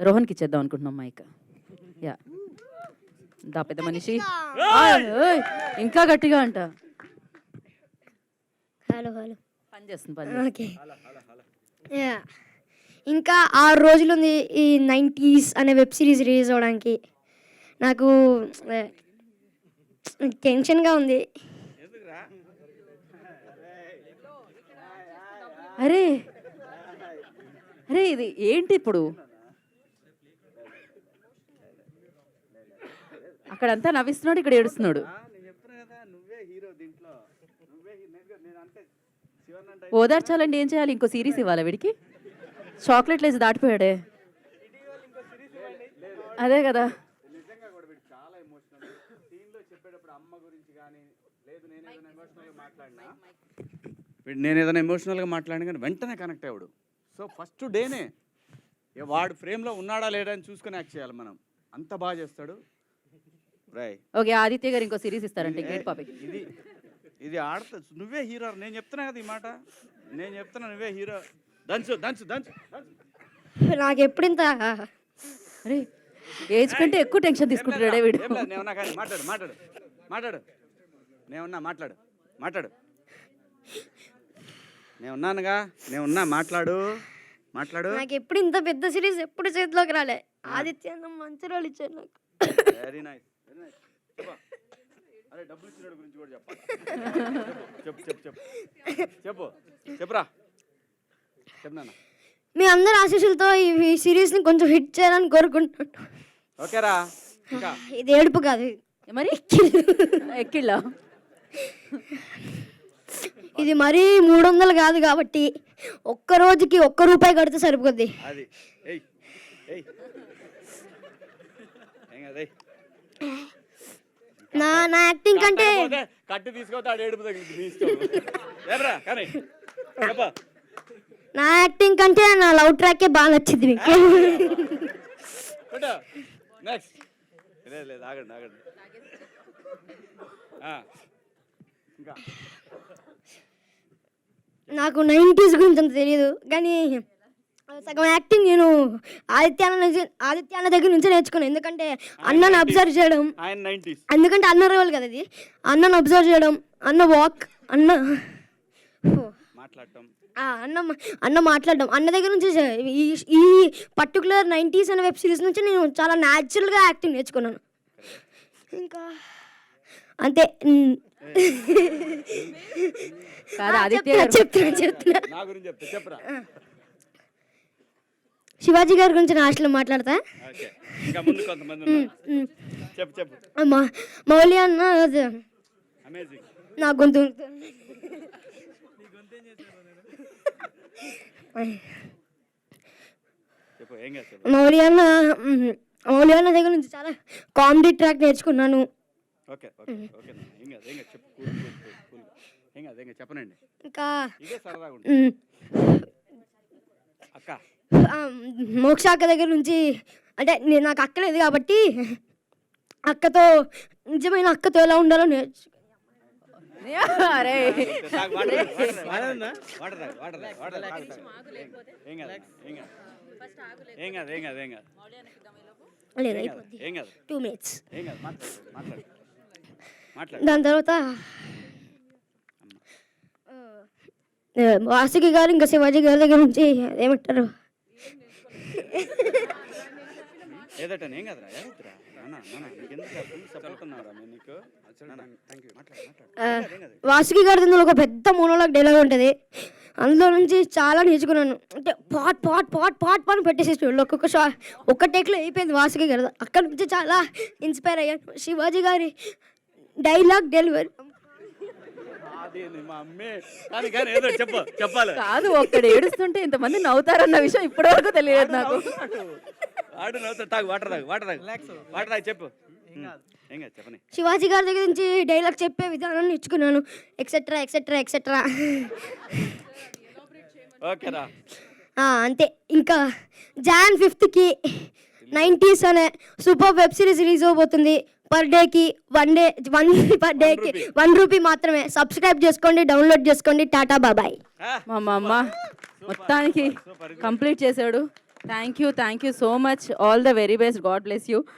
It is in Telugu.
రోహన్కి ఇచ్చేద్దాం అనుకుంటున్నాం మైక్. యా దా పెద్ద మనిషి. ఓయ్, ఇంకా గట్టిగా అంట. హలో హలో పని చేస్తుంది. ఓకే. ఇంకా 6 రోజులు ఉంది ఈ 90s అనే వెబ్ సిరీస్ రిలీజ్ అవ్వడానికి. నాకు టెన్షన్గా ఉంది. అరే అరే ఇది ఏంటి ఇప్పుడు? అక్కడంతా నవ్విస్తున్నాడు, ఇక్కడ ఏడుస్తున్నాడు. ఓదార్చాలండి, ఏం చేయాలి? ఇంకో సిరీస్ ఇవ్వాలి వీడికి. చాక్లెట్లు వేసి దాటిపోయాడే. అదే కదా. నేను ఏదైనా ఎమోషనల్గా మాట్లాడినా కానీ వెంటనే కనెక్ట్ అయ్యాడు. సో ఫస్ట్ డేనే వాడు ఫ్రేమ్లో ఉన్నాడా లేడా అని చూసుకొని యాక్ట్ చేయాలి మనం. అంత బాగా చేస్తాడు. ఓకే, ఆదిత్య గారు ఇంకో సిరీస్ ఇస్తారంటే ఇది ఇది ఆడతా. నువ్వే హీరో. నేను చెప్తున్నా కదా ఈ మాట. నేను చెప్తున్నా నువ్వే హీరో. దంచు దంచు దంచు. నాకు ఎప్పుడింత అరే ఏజ్ కంటే ఎక్కువ టెన్షన్ తీసుకుంటాడే వీడు. నేనున్నా కానీ మాట్లాడు మాట్లాడు మాట్లాడు. నేనున్నా మాట్లాడు మాట్లాడు. నేనున్నానుగా, నేనున్నా మాట్లాడు మాట్లాడు. నాకు ఎప్పుడు ఇంత పెద్ద సిరీస్ ఎప్పుడు చేతిలోకి రాలే. ఆదిత్య అన్న మంచి రోల్ ఇచ్చారు నాకు. Very nice very nice. అరే డబ్బులు ఇచ్చినాడు గురించి కూడా చెప్పాలి. చెప్పు చెప్పు చెప్పు చెప్పు చెప్పురా. చెప్తాను. మీ అందరి ఆశీస్సులతో ఈ సిరీస్ని కొంచెం హిట్ చేయాలని కోరుకుంటున్నాను. ఓకేరా. ఇంకా ఇది ఏడుపు కాదు మరి ఎక్కిళ్ళ. ఇది మరీ 300 కాదు కాబట్టి ఒక్క రోజుకి ₹1 కడితే సరిపోద్ది. అది ఏయ్ ఏయ్ ఏం కదా నా యాక్టింగ్ కంటే కట్టు తీసుకోతాడు. ఏడుపు తగిలింది తీసుకోరా కానీ చెప్ప. నా యాక్టింగ్ కంటే నా లవ్ ట్రాకే బాగా నచ్చింది మీకు. నెక్స్ట్ లేదు ఆగండి ఆగండి. ఇంకా నాకు 90s గురించి అంత తెలియదు కానీ సగం యాక్టింగ్ నేను ఆదిత్య అన్న దగ్గర నుంచి నేర్చుకున్నాను. ఎందుకంటే అన్నను అబ్జర్వ్ చేయడం, ఎందుకంటే అన్న రోల్ కదా అది. అన్నను అబ్జర్వ్ చేయడం, అన్న వాక్, అన్న మాట్లాడటం, అన్న మాట్లాడడం, అన్న దగ్గర నుంచి ఈ పర్టికులర్ 90s అనే వెబ్ సిరీస్ నుంచి నేను చాలా న్యాచురల్గా యాక్టింగ్ నేర్చుకున్నాను. ఇంకా అంతే. చెప్తున్నా శివాజీ గారి గురించి నా హాస్టల్లో మాట్లాడతా. మౌలి అన్న నా గొంతు మౌలి అన్న దగ్గర నుంచి చాలా కామెడీ ట్రాక్ నేర్చుకున్నాను. చెప్పనండి. ఇంకా మోక్ష అక్క దగ్గర నుంచి, అంటే నాకు అక్క లేదు కాబట్టి అక్కతో నిజమైన అక్కతో ఎలా ఉండాలో నేర్చుకున్నాను. దాని తర్వాత వాసుకి గారు ఇంకా శివాజీ గారి దగ్గర నుంచి ఏమంటారు వాసుకి గారి దగ్గర ఒక పెద్ద మోనోలాగ్ డైలాగ్ ఉంటుంది. అందులో నుంచి చాలా నేర్చుకున్నాను. అంటే పాట్ పాట్ పాట్ పాట్ పాట్ పెట్టేసేసి ఒక్క టేక్లో అయిపోయింది వాసుకి గారి. అక్కడ నుంచి చాలా ఇన్స్పైర్ అయ్యాను. శివాజీ గారి డైలాగ్ డెలివరీ కాదు, ఒక్కడ ఏడుస్తుంటే ఇంతమంది నవ్వుతారన్న విషయం ఇప్పటి వరకు తెలియదు నాకు. శివాజీ గారి దగ్గర నుంచి డైలాగ్ చెప్పే విధానం నేర్చుకున్నాను. Etcetera etcetera etcetera. అంతే. ఇంకా Jan 5th 90s అనే సూపర్ వెబ్ సిరీస్ రిలీజ్ అవబోతుంది. పర్ డేకి ₹1 మాత్రమే. సబ్స్క్రైబ్ చేసుకోండి, డౌన్లోడ్ చేసుకోండి. టాటా బాబాయ్. మా అమ్మ మొత్తానికి కంప్లీట్ చేశాడు. Thank you so much. All the very best. God bless you.